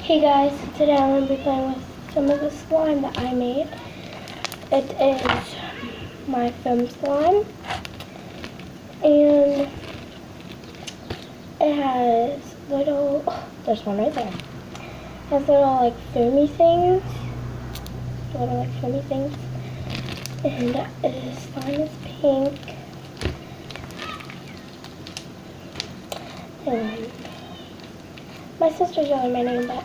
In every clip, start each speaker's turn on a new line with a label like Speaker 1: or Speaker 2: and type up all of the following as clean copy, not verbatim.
Speaker 1: Hey guys, today I'm going to be playing with some of the slime that I made. It is my foam slime, and it has little, there's one right there. It has little like foamy things, and the slime is pink. And my sister's really my name, but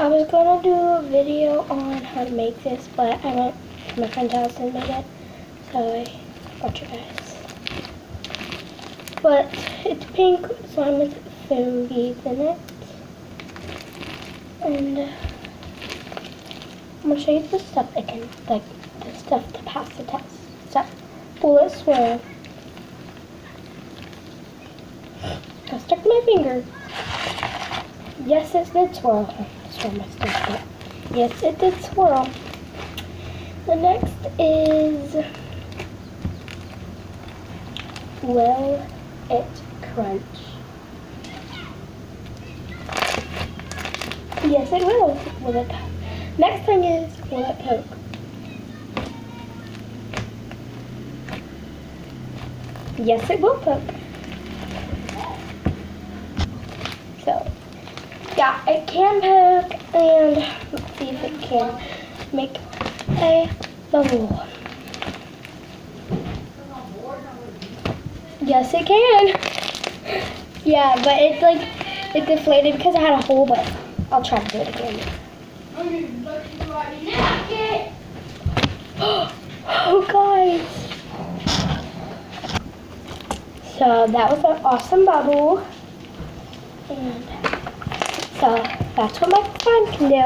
Speaker 1: I was gonna do a video on how to make this, but I went to my friend's house and made it, so I got you guys. But it's pink slime with foam beads in it, and I'm gonna show you the stuff I can, like the stuff to pass the test. So, bullet swirl. I stuck my finger. Yes, it did swirl. Yes, it did swirl. The next is Will It Crunch. Yes, it will. Will it? Next thing is Will It Poke? Yes, it will poke. So, yeah, it can poke, and let's see if it can make a bubble. Yes, it can. Yeah, but it's like, it deflated because I had a hole, but I'll try to do it again. Oh, guys. So that was an awesome bubble. And so that's what my slime can do.